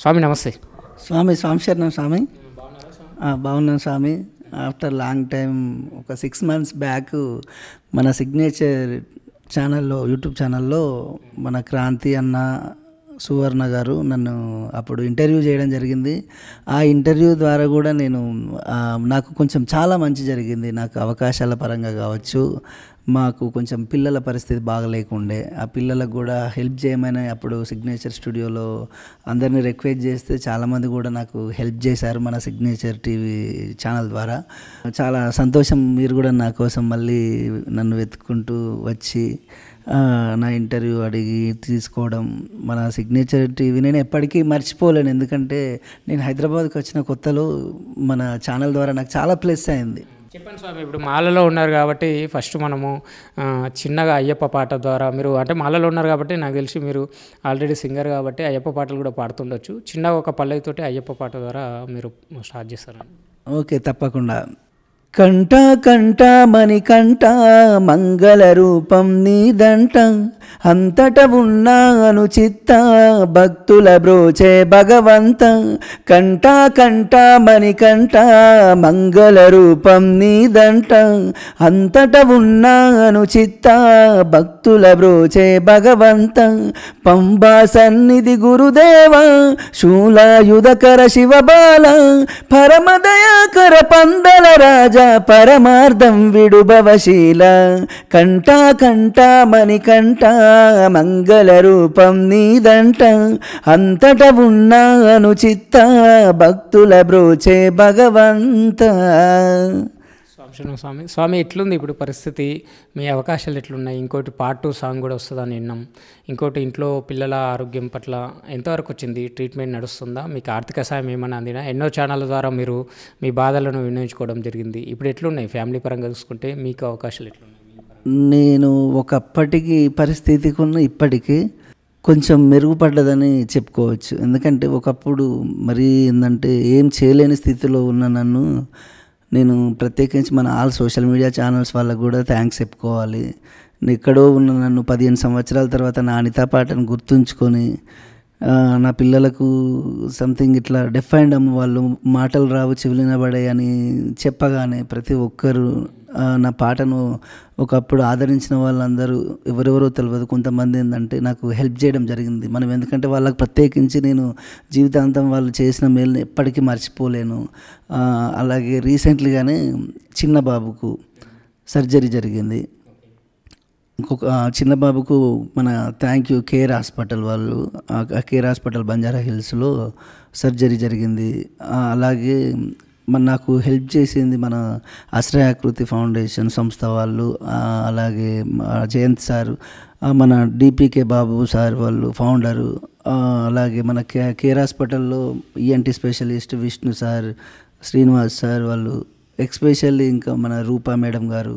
స్వామి నమస్తే. స్వామి శరణం స్వామి. బాగున్నాను స్వామి. ఆఫ్టర్ లాంగ్ టైం ఒక 6 months బ్యాక్ మన సిగ్నేచర్ ఛానల్లో, యూట్యూబ్ ఛానల్లో మన క్రాంతి అన్న, సువర్ణ గారు నన్ను అప్పుడు ఇంటర్వ్యూ చేయడం జరిగింది. ఆ ఇంటర్వ్యూ ద్వారా కూడా నాకు కొంచెం చాలా మంచి జరిగింది. నాకు అవకాశాల పరంగా కావచ్చు, మాకు కొంచెం పిల్లల పరిస్థితి బాగలేకుండే, ఆ పిల్లలకు కూడా హెల్ప్ చేయమని అప్పుడు సిగ్నేచర్ స్టూడియోలో అందరినీ రిక్వెస్ట్ చేస్తే చాలామంది కూడా నాకు హెల్ప్ చేశారు మన సిగ్నేచర్ టీవీ ఛానల్ ద్వారా. చాలా సంతోషం. మీరు కూడా నా కోసం మళ్ళీ నన్ను వెతుక్కుంటూ వచ్చి నా ఇంటర్వ్యూ అడిగి తీసుకోవడం, మన సిగ్నేచర్ టీవీ నేను ఎప్పటికీ మర్చిపోలేను. ఎందుకంటే నేను హైదరాబాద్కి వచ్చిన కొత్తలో మన ఛానల్ ద్వారా నాకు చాలా ప్లస్ అయింది. చెప్పండి స్వామి, ఇప్పుడు మాలలో ఉన్నారు కాబట్టి ఫస్ట్ మనము చిన్నగా అయ్యప్ప పాట ద్వారా, మీరు అంటే మాలలో ఉన్నారు కాబట్టి నాకు తెలిసి మీరు ఆల్రెడీ సింగర్ కాబట్టి అయ్యప్ప పాటలు కూడా పాడుతుండొచ్చు. చిన్నగా ఒక పల్లవితోటి అయ్యప్ప పాట ద్వారా మీరు స్టార్ట్ చేస్తారండి. ఓకే, తప్పకుండా. కంట కంట మణికంఠ మంగళ రూపం నీదంట, అంతట ఉన్నాను చిత్త భక్తుల బ్రోచే భగవంత. కంట కంట మణికంఠ మంగళ రూపం నీదంట, అంతట ఉన్నాను చిత్త భక్తుల బ్రోచే భగవంత. పంబా సన్నిధి గురుదేవ శూలాయుధకర శివబాల, పరమదయాకర పందల రాజా పరమార్థం విడుభవశీల. కంఠ కంఠ మణికంఠ మంగళ రూపం నీదంట, అంతట ఉన్నాను చిత్త భక్తుల బ్రోచే భగవంత. స్వామి స్వామి ఎట్లుంది ఇప్పుడు పరిస్థితి? మీ అవకాశాలు ఎట్లున్నాయి? ఇంకోటి పార్ట్ 2 సాంగ్ కూడా వస్తుందని విన్నాం. ఇంకోటి ఇంట్లో పిల్లల ఆరోగ్యం పట్ల ఎంతవరకు వచ్చింది? ట్రీట్మెంట్ నడుస్తుందా? మీకు ఆర్థిక సాయం ఏమైనా అందినా? ఎన్నో ఛానళ్ళ ద్వారా మీరు మీ బాధలను వినియోగించుకోవడం జరిగింది. ఇప్పుడు ఎట్లున్నాయి ఫ్యామిలీ పరంగా చూసుకుంటే మీకు అవకాశాలు ఎట్లున్నాయి? నేను ఒకప్పటికి పరిస్థితికి ఉన్న ఇప్పటికీ కొంచెం మెరుగుపడ్డదని చెప్పుకోవచ్చు. ఎందుకంటే ఒకప్పుడు మరీ ఏంటంటే ఏం చేయలేని స్థితిలో ఉన్న నేను ప్రత్యేకించి మన ఆల్ సోషల్ మీడియా ఛానల్స్ వాళ్ళకు కూడా థ్యాంక్స్ చెప్పుకోవాలి. ఎక్కడో ఉన్న నన్ను 15 సంవత్సరాల తర్వాత నా అనితా పాటను గుర్తుంచుకొని నా పిల్లలకు సంథింగ్ ఇట్లా డెఫ్ అండ్ డమ్, వాళ్ళు మాటలు రావు చెవిలినబడే అని చెప్పగానే ప్రతి ఒక్కరు నా పాటను ఒకప్పుడు ఆదరించిన వాళ్ళందరూ ఎవరెవరో తెలియదు, కొంతమంది ఏంటంటే నాకు హెల్ప్ చేయడం జరిగింది. మనం ఎందుకంటే వాళ్ళకి ప్రత్యేకించి నేను జీవితాంతం వాళ్ళు చేసిన మేలుని ఎప్పటికీ మర్చిపోలేను. అలాగే రీసెంట్లీగానే చిన్న బాబుకు సర్జరీ జరిగింది. ఇంకొక చిన్న బాబుకు మన థ్యాంక్ యూ కేర్ హాస్పిటల్ వాళ్ళు, కేర్ హాస్పిటల్ బంజారా హిల్స్లో సర్జరీ జరిగింది. అలాగే నాకు హెల్ప్ చేసింది మన ఆశ్రయాకృతి ఫౌండేషన్ సంస్థ వాళ్ళు, అలాగే జయంత్ సార్, మన డిపికే బాబు సార్ వాళ్ళు ఫౌండరు, అలాగే మన కేర్ హాస్పిటల్లో ENT specialist Vishnu sir, Srinivas sir వాళ్ళు, ఎక్స్పెషల్లీ ఇంకా మన రూపా మేడం గారు.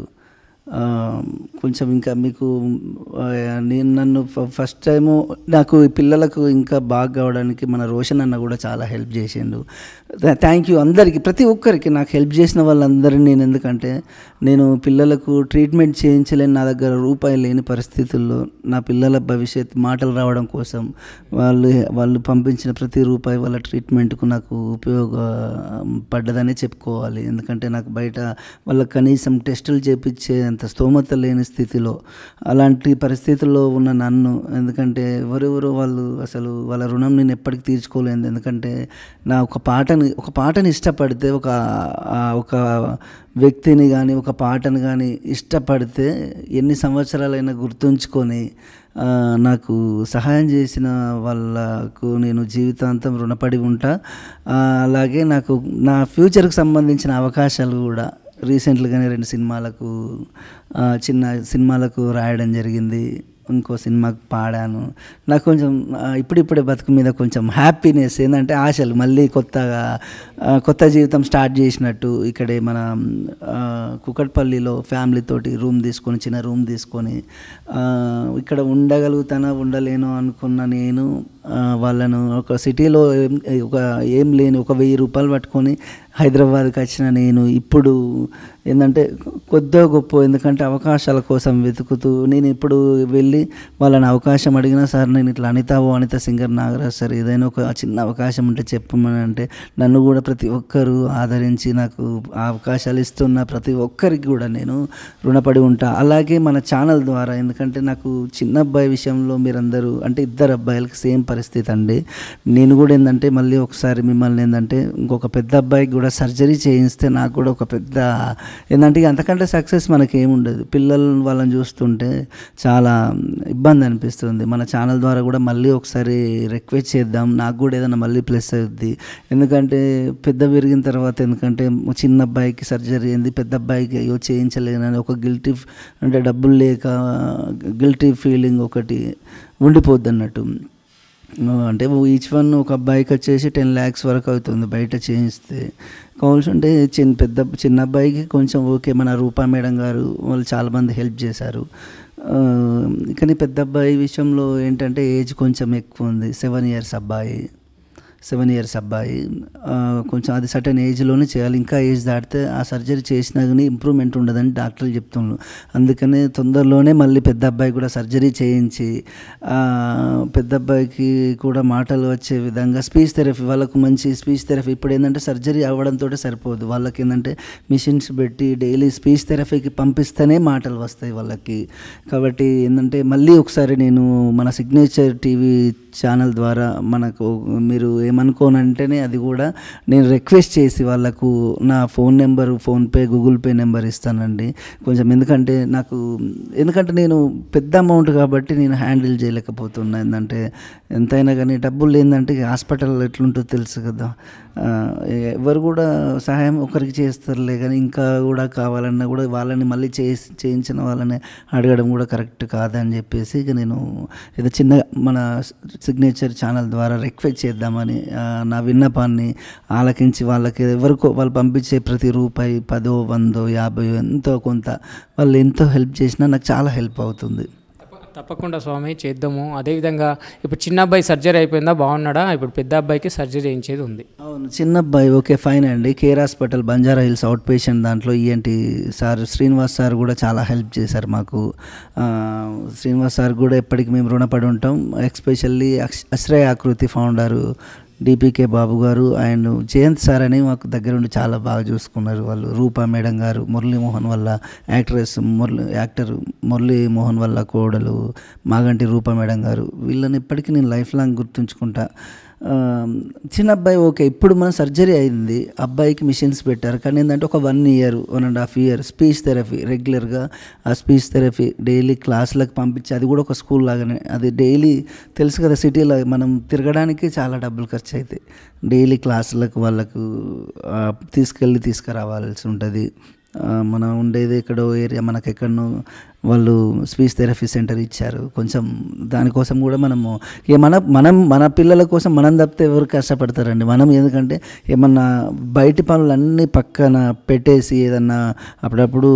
కొంచెం ఇంకా మీకు నన్ను ఫస్ట్ టైము నాకు ఈ పిల్లలకు ఇంకా బాగా కావడానికి మన రోషన్ అన్న కూడా చాలా హెల్ప్ చేసిండు. థ్యాంక్ యూ అందరికీ, ప్రతి ఒక్కరికి నాకు హెల్ప్ చేసిన వాళ్ళందరినీ. నేను ఎందుకంటే నేను పిల్లలకు ట్రీట్మెంట్ చేయించలేని, నా దగ్గర రూపాయి లేని పరిస్థితుల్లో నా పిల్లల భవిష్యత్ మాటలు రావడం కోసం వాళ్ళు పంపించిన ప్రతి రూపాయి వాళ్ళ ట్రీట్మెంట్కు నాకు ఉపయోగపడ్డదనే చెప్పుకోవాలి. ఎందుకంటే నాకు బయట వాళ్ళకి కనీసం టెస్టులు చేయించే అంత స్తోమత లేని స్థితిలో, అలాంటి పరిస్థితుల్లో ఉన్న నన్ను, ఎందుకంటే ఎవరెవరో వాళ్ళు అసలు వాళ్ళ రుణం నేను ఎప్పటికీ తీర్చుకోలేదు. ఎందుకంటే నా ఒక పాటని ఇష్టపడితే, ఒక వ్యక్తిని కానీ ఒక పాటను కానీ ఇష్టపడితే ఎన్ని సంవత్సరాలైనా గుర్తుంచుకొని నాకు సహాయం చేసిన వాళ్ళకు నేను జీవితాంతం రుణపడి ఉంటా. అలాగే నాకు నా ఫ్యూచర్కి సంబంధించిన అవకాశాలు కూడా రీసెంట్లీగానే 2 సినిమాలకు, చిన్న సినిమాలకు రాయడం జరిగింది. ఇంకో సినిమాకి పాడాను. నాకు కొంచెం ఇప్పుడిప్పుడే బతుకు మీద కొంచెం హ్యాపీనెస్, ఏంటంటే ఆశలు మళ్ళీ కొత్త జీవితం స్టార్ట్ చేసినట్టు. ఇక్కడే మన కుకట్పల్లిలో ఫ్యామిలీతోటి చిన్న రూమ్ తీసుకొని ఇక్కడ ఉండలేను అనుకున్న నేను వాళ్ళను ఒక సిటీలో ఏం లేని ఒక 1000 రూపాయలు పట్టుకొని హైదరాబాద్కి వచ్చిన నేను ఇప్పుడు ఏంటంటే కొద్దిగా గొప్ప, ఎందుకంటే అవకాశాల కోసం వెతుకుతూ నేను ఇప్పుడు వెళ్ళి వచ్చి వాళ్ళని అవకాశం అడిగినా, సార్ నేను ఇట్లా అనిత సింగర్ నాగరాజ్ సార్ ఏదైనా ఒక చిన్న అవకాశం ఉంటే చెప్పమని అంటే నన్ను కూడా ప్రతి ఒక్కరూ ఆదరించి నాకు ఆ అవకాశాలు ఇస్తున్న ప్రతి ఒక్కరికి కూడా నేను రుణపడి ఉంటా. అలాగే మన ఛానల్ ద్వారా, ఎందుకంటే నాకు చిన్న అబ్బాయి విషయంలో మీరందరూ అంటే ఇద్దరు అబ్బాయిలకి సేమ్ పరిస్థితి అండి. నేను కూడా ఏంటంటే మళ్ళీ ఒకసారి మిమ్మల్ని ఏంటంటే ఇంకొక పెద్ద అబ్బాయికి కూడా సర్జరీ చేయిస్తే నాకు కూడా ఒక పెద్ద ఏంటంటే అంతకంటే సక్సెస్ మనకి ఏముండదు. వాళ్ళని చూస్తుంటే చాలా ఇబ్బంది అనిపిస్తుంది. మన ఛానల్ ద్వారా కూడా మళ్ళీ ఒకసారి రిక్వెస్ట్ చేద్దాం, నాకు కూడా ఏదైనా మళ్ళీ ప్లస్ అవుద్ది. ఎందుకంటే పెద్ద పెరిగిన తర్వాత ఎందుకంటే చిన్న అబ్బాయికి సర్జరీ అయింది, పెద్ద అబ్బాయికి అయ్యో చేయించలేనని ఒక అంటే డబ్బులు లేక గిల్టీ ఫీలింగ్ ఒకటి ఉండిపోద్ది అన్నట్టు. అంటే ఈచ్ వన్ ఒక అబ్బాయికి వచ్చేసి 10 lakhs వరకు అవుతుంది బయట చేయిస్తే. కావాల్సి ఉంటే చిన్న అబ్బాయికి కొంచెం ఓకే, మన రూపా మేడం గారు వాళ్ళు చాలామంది హెల్ప్ చేశారు. కానీ పెద్ద అబ్బాయి విషయంలో ఏంటంటే ఏజ్ కొంచెం ఎక్కువ ఉంది. 7 years అబ్బాయి కొంచెం అది సర్టెన్ ఏజ్లోనే చేయాలి. ఇంకా ఏజ్ దాటితే ఆ సర్జరీ చేసినా కానీ ఇంప్రూవ్మెంట్ ఉండదని డాక్టర్లు చెప్తున్నారు. అందుకనే తొందరలోనే మళ్ళీ పెద్ద అబ్బాయి కూడా సర్జరీ చేయించి పెద్ద అబ్బాయికి కూడా మాటలు వచ్చే విధంగా స్పీచ్ థెరపీ, వాళ్ళకు మంచి స్పీచ్ థెరపీ. ఇప్పుడు ఏంటంటే సర్జరీ అవ్వడంతో సరిపోదు, వాళ్ళకి ఏంటంటే మిషన్స్ పెట్టి డైలీ స్పీచ్ థెరపీకి పంపిస్తేనే మాటలు వస్తాయి వాళ్ళకి. కాబట్టి ఏంటంటే మళ్ళీ ఒకసారి నేను మన సిగ్నేచర్ టీవీ ఛానల్ ద్వారా మనకు మీరు ఏమనుకోనంటేనే అది కూడా నేను రిక్వెస్ట్ చేసి వాళ్ళకు నా phone number, PhonePe, Google pay number ఇస్తానండి కొంచెం. ఎందుకంటే నేను పెద్ద అమౌంట్ కాబట్టి నేను హ్యాండిల్ చేయలేకపోతున్నా. ఏంటంటే ఎంతైనా కానీ డబ్బులు ఏంటంటే హాస్పిటల్ ఎట్లుంటుందో తెలుసు కదా, ఎవరు కూడా సహాయం ఒకరికి చేస్తారులే, కానీ ఇంకా కూడా కావాలన్నా కూడా వాళ్ళని మళ్ళీ చేయించిన వాళ్ళని అడగడం కూడా కరెక్ట్ కాదని చెప్పేసి ఇక నేను ఏదో చిన్న మన సిగ్నేచర్ ఛానల్ ద్వారా రిక్వెస్ట్ చేద్దామని నా విన్నపాన్ని ఆలకించి వాళ్ళకి ఎవరికో వాళ్ళు పంపించే ప్రతి రూపాయి 10, 100, 50 ఎంతో కొంత వాళ్ళు ఎంతో హెల్ప్ చేసినా నాకు చాలా హెల్ప్ అవుతుంది. తప్పకుండా స్వామి చేద్దాము. అదేవిధంగా ఇప్పుడు చిన్న అబ్బాయి సర్జరీ అయిపోయిందా, బాగున్నాడా? ఇప్పుడు పెద్ద అబ్బాయికి సర్జరీ చేయించేది ఉంది. అవును, చిన్న అబ్బాయి ఓకే ఫైన్ అండి. Care hospital Banjara hills out patient దాంట్లో ఈఎన్టీ సార్ శ్రీనివాస్ సార్ కూడా చాలా హెల్ప్ చేశారు మాకు. శ్రీనివాస్ సార్ కూడా ఎప్పటికీ మేము రుణపడి ఉంటాం. ఎస్పెషల్లీ అశ్రయ ఆకృతి ఫౌండరు డిపికే బాబు గారు అండ్ జయంత్ సార్ అని మాకు దగ్గరుండి చాలా బాగా చూసుకున్నారు. వాళ్ళు రూపా మేడం గారు, మురళీమోహన్ వల్ల యాక్టర్ మురళీమోహన్ వల్ల కోడలు మాగంటి రూపా మేడం గారు, వీళ్ళని ఇప్పటికీ నేను లైఫ్ లాంగ్ గుర్తుంచుకుంటా. చిన్న అబ్బాయి ఓకే, ఇప్పుడు మన సర్జరీ అయింది, అబ్బాయికి మిషన్స్ పెట్టారు. కానీ ఏంటంటే ఒక 1 year 1.5 year స్పీచ్ థెరపీ రెగ్యులర్గా ఆ స్పీచ్ థెరపీ డైలీ క్లాసులకు పంపించి, అది కూడా ఒక స్కూల్ లాగానే, అది డైలీ తెలుసు కదా సిటీలో మనం తిరగడానికి చాలా డబ్బులు ఖర్చు అవుతాయి. డైలీ క్లాసులకు వాళ్ళకు తీసుకురావాల్సి ఉంటుంది. మనం ఉండేది ఎక్కడో ఏరియా, మనకెక్కడనో వాళ్ళు స్పీచ్ థెరపీ సెంటర్ ఇచ్చారు. కొంచెం దానికోసం కూడా మనము మన పిల్లల కోసం మనం తప్పితే ఎవరు కష్టపడతారండి. మనం ఎందుకంటే ఏమన్నా బయటి పనులన్నీ పక్కన పెట్టేసి ఏదన్నా అప్పుడప్పుడు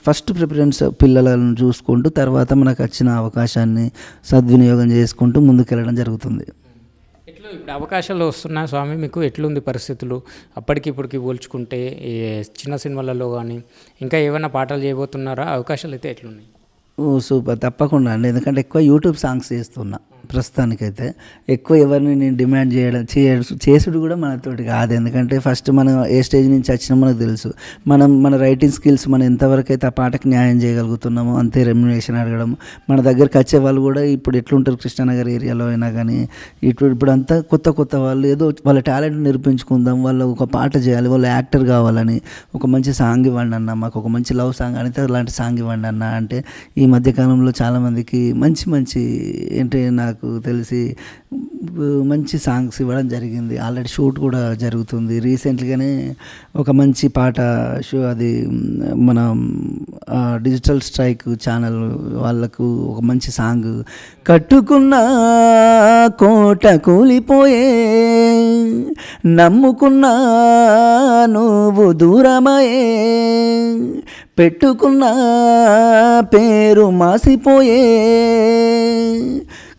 ఫస్ట్ ప్రిఫరెన్స్ పిల్లలను చూసుకుంటూ తర్వాత మనకు వచ్చిన అవకాశాన్ని సద్వినియోగం చేసుకుంటూ ముందుకెళ్ళడం జరుగుతుంది. ఇప్పుడు అవకాశాలు వస్తున్నాయి స్వామి, మీకు ఎట్లుంది పరిస్థితులు అప్పటికి ఇప్పటికి పోల్చుకుంటే? ఈ చిన్న సినిమాలలో కానీ ఇంకా ఏమైనా పాటలు చేయబోతున్నారా? అవకాశాలు అయితే ఎట్లున్నాయి? సూపర్, తప్పకుండా అండి. ఎందుకంటే ఎక్కువ యూట్యూబ్ సాంగ్స్ చేస్తున్నా ప్రస్తుతానికైతే. ఎక్కువ ఎవరిని నేను డిమాండ్ చేసుడు కూడా మనతోటి కాదు. ఎందుకంటే ఫస్ట్ మనం ఏ స్టేజ్ నుంచి వచ్చినా మనకు తెలుసు. మన రైటింగ్ స్కిల్స్ మనం ఎంతవరకు అయితే ఆ పాటకి న్యాయం చేయగలుగుతున్నామో అంతే రెమ్యునేషన్ అడగడం. మన దగ్గరికి వచ్చే వాళ్ళు కూడా ఇప్పుడు ఎట్లుంటారు కృష్ణానగర్ ఏరియాలో అయినా కానీ, ఇప్పుడు అంతా కొత్త వాళ్ళు ఏదో వాళ్ళ టాలెంట్ నిరూపించుకుందాం, వాళ్ళు ఒక పాట చేయాలి, వాళ్ళు యాక్టర్ కావాలని ఒక మంచి సాంగ్ ఇవ్వండి అన్న, మాకు ఒక మంచి లవ్ సాంగ్ అనితే అలాంటి సాంగ్ ఇవ్వండి అన్న అంటే ఈ మధ్యకాలంలో చాలామందికి మంచి అంటే నాకు తెలిసి మంచి సాంగ్స్ ఇవ్వడం జరిగింది. ఆల్రెడీ షూట్ కూడా జరుగుతుంది. రీసెంట్గానే ఒక మంచి పాట అది మన డిజిటల్ స్ట్రైక్ ఛానల్ వాళ్ళకు ఒక మంచి సాంగ్, కట్టుకున్న కోట కూలిపోయే నమ్ముకున్న నువ్వు దూరమయే పెట్టుకున్న పేరు మాసిపోయే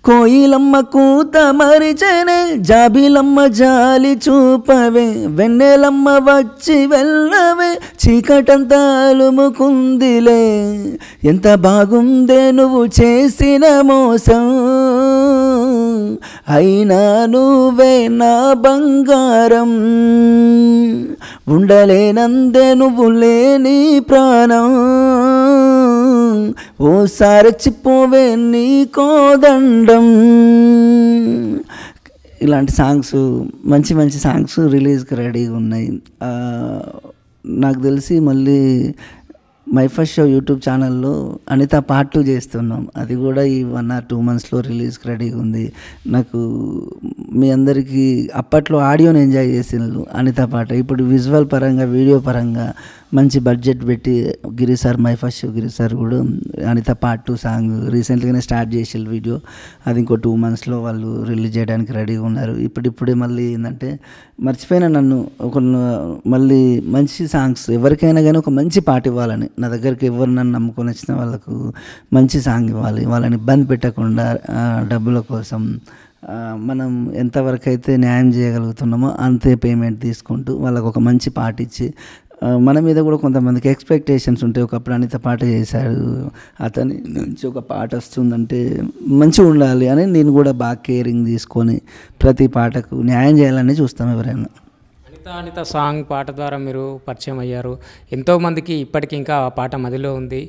కోయిలమ్మ కూత మరిచెనే జాబిలమ్మ జాలి చూపవే వెన్నెలమ్మ వచ్చి వెళ్ళవే చీకటంతా అలుముకుందిలే ఎంత బాగుందే నువ్వు చేసిన మోసం అయినా నువ్వే నా బంగారం ఉండలేనందే నువ్వు లేని ప్రాణం ఓసారి చిపోవే నీ కోదండం. ఇలాంటి సాంగ్స్ మంచి మంచి సాంగ్స్ రిలీజ్కి రెడీగా ఉన్నాయి. నాకు తెలిసి మళ్ళీ మై ఫస్ట్ షో యూట్యూబ్ ఛానల్లో అనిత పార్ట్ 2 చేస్తున్నాం. అది కూడా ఈ 1 or 2 monthsలో రిలీజ్కి రెడీగా ఉంది. నాకు మీ అందరికీ అప్పట్లో ఆడియోని ఎంజాయ్ చేసిండ్రు అనిత పాట, ఇప్పుడు విజువల్ పరంగా వీడియో పరంగా మంచి బడ్జెట్ పెట్టి Giri sir my first show Giri sir కూడా అనిత పార్ట్ 2 సాంగ్ రీసెంట్గానే స్టార్ట్ చేసారు వీడియో. అది ఇంకో 2 monthsలో వాళ్ళు రిలీజ్ చేయడానికి రెడీగా ఉన్నారు. ఇప్పుడిప్పుడే మళ్ళీ ఏంటంటే మర్చిపోయినా నన్ను మళ్ళీ మంచి సాంగ్స్ ఎవరికైనా కానీ ఒక మంచి పాట ఇవ్వాలని, నా దగ్గరికి ఎవరు నన్ను నమ్ముకొని వచ్చిన వాళ్ళకు మంచి సాంగ్ ఇవ్వాలి, వాళ్ళని ఇబ్బంది పెట్టకుండా డబ్బుల కోసం మనం ఎంతవరకు అయితే న్యాయం చేయగలుగుతున్నామో అంతే పేమెంట్ తీసుకుంటూ వాళ్ళకు ఒక మంచి పాట ఇచ్చి, మన మీద కూడా కొంతమందికి ఎక్స్పెక్టేషన్స్ ఉంటాయి. ఒకప్పుడు అనిత పాట చేశాడు, అతని నుంచి ఒక పాట వస్తుందంటే మంచిగా ఉండాలి అని నేను కూడా బాగా కేరింగ్ తీసుకొని ప్రతి పాటకు న్యాయం చేయాలని చూస్తాం ఎవరైనా. అనిత సాంగ్ పాట ద్వారా మీరు పరిచయం అయ్యారు. ఎంతోమందికి ఇప్పటికీ ఇంకా ఆ పాట మదిలో ఉంది.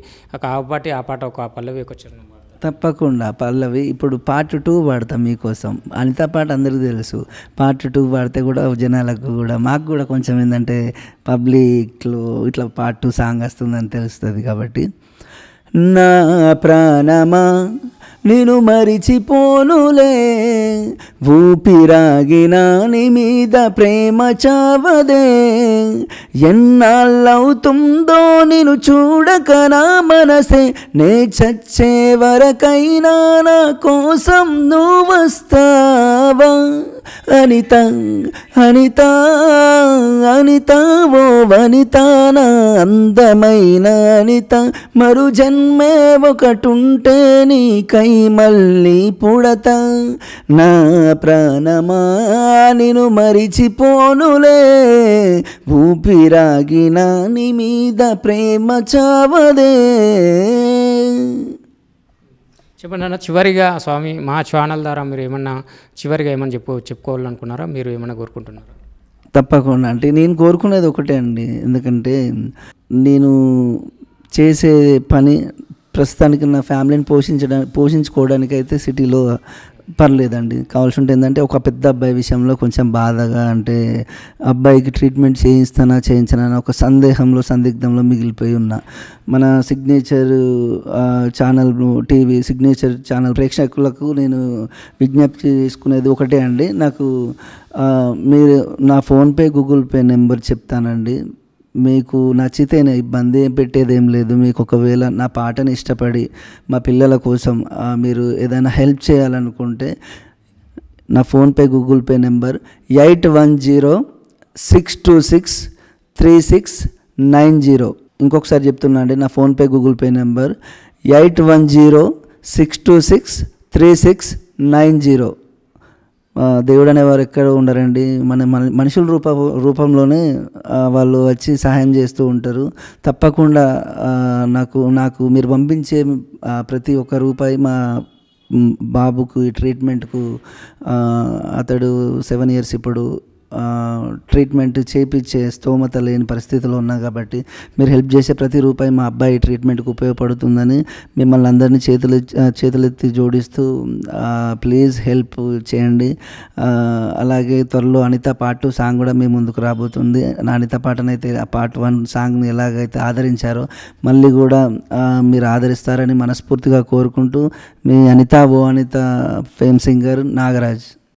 కాబట్టి ఆ పాట ఒక పల్లవి వచ్చారు. తప్పకుండా పల్లవి ఇప్పుడు పార్ట్ 2 పాడతాం మీకోసం. అనిత పాట అందరికీ తెలుసు, పార్ట్ 2 పాడితే కూడా జనాలకు కూడా మాకు కూడా కొంచెం ఏంటంటే పబ్లిక్లో ఇట్లా పార్ట్ 2 సాంగ్ వస్తుందని తెలుస్తుంది. కాబట్టి నా ప్రాణమా నేను మరిచిపోనులే ఊపిరాగిన నీ మీద ప్రేమ చావదే ఎన్నాళ్ళవుతుందో నేను చూడక నా మనసే నే చచ్చే వరకైనా నా కోసం నువ్వు వస్తావా అనిత అనిత అనిత ఓ వనిత నా అందమైన అనిత మరు జన్మే ఒకటుంటే నీకై మళ్ళీ పుడత నా ప్రాణమా నిన్ను మరిచిపోనులే ఊపిరాగిన నీ మీద ప్రేమ చావదే. చెప్పండి అన్న, చివరిగా స్వామి మా ఛానల్ ద్వారా మీరు ఏమన్నా చివరిగా ఏమన్నా చెప్పుకోవాలనుకున్నారా, మీరు ఏమన్నా కోరుకుంటున్నారా? తప్పకుండా అంటే నేను కోరుకునేది ఒకటే అండి, ఎందుకంటే నేను చేసే పని ప్రస్తుతానికి నా ఫ్యామిలీని పోషించుకోవడానికి అయితే సిటీలో పర్లేదండి. కావాల్సి ఉంటే ఏంటంటే ఒక పెద్ద అబ్బాయి విషయంలో కొంచెం బాధగా, అంటే అబ్బాయికి ట్రీట్మెంట్ చేయించనా ఒక సందిగ్ధంలో మిగిలిపోయి ఉన్నా. మన signature channel TV signature channel ప్రేక్షకులకు నేను విజ్ఞప్తి చేసుకునేది ఒకటే అండి, నాకు మీరు నా ఫోన్పే గూగుల్ పే నెంబర్ చెప్తానండి. మీకు నచ్చితేనే ఇబ్బంది పెట్టేదేం లేదు. మీకు ఒకవేళ నా పాటని ఇష్టపడి మా పిల్లల కోసం మీరు ఏదైనా హెల్ప్ చేయాలనుకుంటే నా ఫోన్పే గూగుల్ పే నెంబర్ 8106263690. ఇంకొకసారి చెప్తున్నా అండి, నా ఫోన్పే గూగుల్ పే నెంబర్ 8106263690. దేవుడు అనేవారు ఎక్కడ ఉండరండి, మనుషుల రూపంలోనే వాళ్ళు వచ్చి సహాయం చేస్తూ ఉంటారు. తప్పకుండా నాకు మీరు పంపించే ప్రతి ఒక్క రూపాయి మా బాబుకు ఈ ట్రీట్మెంట్కు, అతడు 7 years ఇప్పుడు ట్రీట్మెంట్ చేయించే స్తోమత లేని పరిస్థితిలో ఉన్నా కాబట్టి మీరు హెల్ప్ చేసే ప్రతి రూపాయి మా అబ్బాయి ట్రీట్మెంట్కి ఉపయోగపడుతుందని మిమ్మల్ని అందరినీ చేతులెత్తి జోడిస్తూ ప్లీజ్ హెల్ప్ చేయండి. అలాగే త్వరలో అనిత పార్ట్ 2 సాంగ్ కూడా మీ ముందుకు రాబోతుంది. నా అనిత పాటనైతే ఆ పార్ట్ 1 సాంగ్ని ఎలాగైతే ఆదరించారో మళ్ళీ కూడా మీరు ఆదరిస్తారని మనస్ఫూర్తిగా కోరుకుంటూ మీ అనిత ఫేమ్ సింగర్ నాగరాజ్.